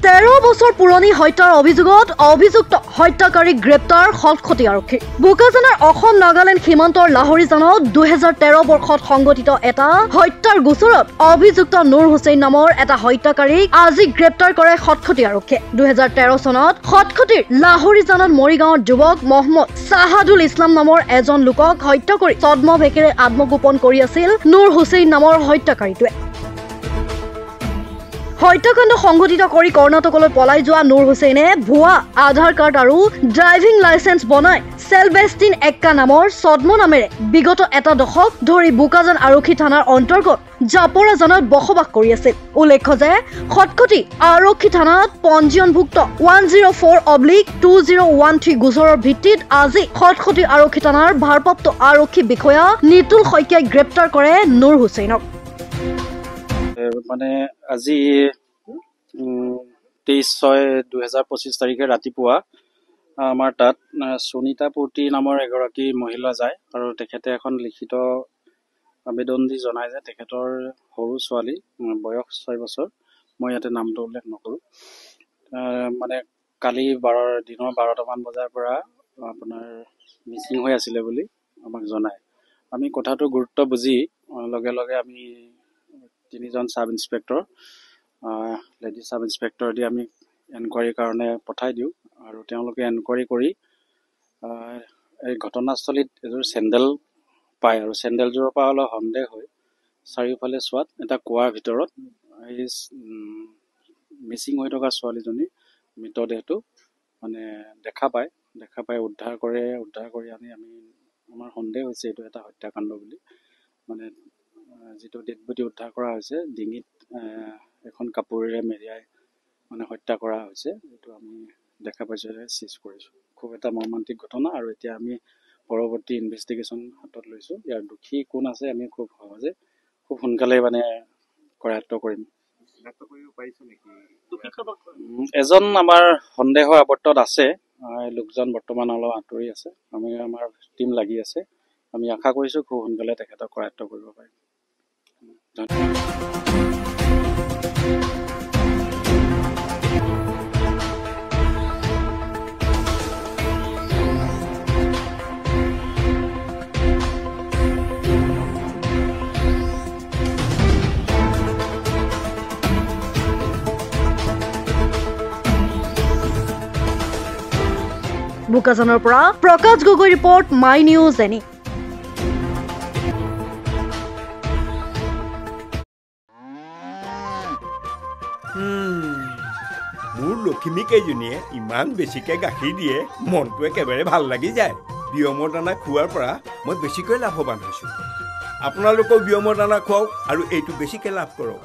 13 বছৰ পুৰণি হত্যাৰ অভিযোগত অভিযুক্ত হত্যাকাৰীক গ্ৰেপ্তাৰ খটখটি আৰক্ষী। বোকাজানৰ অসম নাগালেণ্ড সীমান্তৰ লাহৰীজানত 2013 বৰ্ষত সংঘটিত এটা হত্যাৰ গোচৰত অভিযুক্ত নুৰ হুছেইন নামৰ এটা হত্যাকাৰীক আজি গ্ৰেপ্তাৰ কৰে খটখটি আৰক্ষীয়ে। 2013 চনত খটখটিৰ লাহৰীজানত মৰিগাঁৱৰ যুৱক মহম্মদ চাহাদুল ইছলাম নামৰ এজন লোকক হত্যা কৰি ছদ্ম ভেকেৰে আত্মগোপন কৰি আছিল নুৰ হুছেইন নামৰ হত্যাকাৰীটোৱে। হত্যাকাণ্ড সংঘটিত কৰি কৰ্ণাটকলৈ পলাই যোৱা নুৰ হুছেইনে ভুৱা আধাৰ কাৰ্ড আৰু ড্ৰাইভিং লাইচেন্স বনাই সেলবেষ্টিন এক্কা নামৰ ছদ্ম নামেৰে বিগত এটা দশক ধৰি বোকাজান আৰক্ষী থানাৰ অন্তৰ্গত জাপৰাজানত বসবাস কৰি আছিল। উল্লেখ্য যে খটখটি আৰক্ষী থানাত পঞ্জীয়নভুক্ত 104/2013 গোচৰৰ ভিত্তিত আজি খটখটি আৰক্ষী থানাৰ ভাৰপ্ৰাপ্ত আৰক্ষী বিষয়া নিতুল শইকীয়াই গ্ৰেপ্তাৰ কৰে নুৰ হুছেইনক। মানে আজি 23/6/2025 তাৰিখে ৰাতিপুৱা আমাৰ তাত সুনিতা পূৰ্তি নামৰ এগৰাকী মহিলা যায় আৰু তেখেতে এখন লিখিত আবেদন দি জনায় যে তেখেতৰ সৰু ছোৱালী বয়স 6 বছৰ, মই ইয়াতে নামটো উল্লেখ নকৰোঁ, মানে কালি দিনৰ 12টামান বজাৰ পৰা আপোনাৰ মিচিং হৈ আছিলে বুলি আমাক জনায়। আমি কথাটো গুৰুত্ব বুজি লগে লগে আমি 3জন sub inspector lady sub inspector দি আমি এনকুৱাৰীৰ কাৰণে পঠাই দিওঁ আৰু তেওঁলোকে এনকুৱাৰী কৰি এই ঘটনাস্থলীত এযোৰ চেণ্ডেল পায় আৰু চেণ্ডেলযোৰৰ পৰা অলপ সন্দেহ হৈ চাৰিওফালে চোৱাত এটা কুৱাৰ ভিতৰত এই মিচিং হৈ থকা ছোৱালীজনীৰ মৃতদেহটো মানে দেখা পাই উদ্ধাৰ কৰি আনি আমাৰ সন্দেহ হৈছে এইটো এটা হত্যাকাণ্ড বুলি। মানে যিটো ডেড বডি উদ্ধাৰ কৰা হৈছে ডিঙিত এখন কাপোৰেৰে মেৰিয়াই মানে হত্যা কৰা হৈছে, এইটো আমি দেখা পাইছোঁ, চিজ কৰিছোঁ। খুব এটা মৰ্মান্তিক ঘটনা আৰু এতিয়া আমি পৰৱৰ্তী ইনভেষ্টিগেশ্যন হাতত লৈছোঁ। ইয়াৰ দোষী কোন আছে আমি খুব সোনকালে মানে কৰায়ত্ব কৰিম। এজন আমাৰ সন্দেহৰ আৱৰ্তত আছে, লোকজন বৰ্তমান অলপ আঁতৰি আছে, আমাৰ টিম লাগি আছে। আমি আশা কৰিছোঁ খুব সোনকালে তেখেতক কৰায়ত্ব কৰিব পাৰিম। বোকাজানৰ পৰা প্ৰকাশ Gogoi report, my news any. মোৰ লখিমী কেইজনীয়ে ইমান বেছিকৈ গাখীৰ দিয়ে, মনটো একেবাৰে ভাল লাগি যায়। বিয়মৰ দানা খোৱাৰ পৰা মই বেছিকৈ লাভৱান হৈছোঁ। আপোনালোকেও বিয়মৰ দানা খুৱাওক আৰু এইটো বেছিকৈ লাভ কৰক।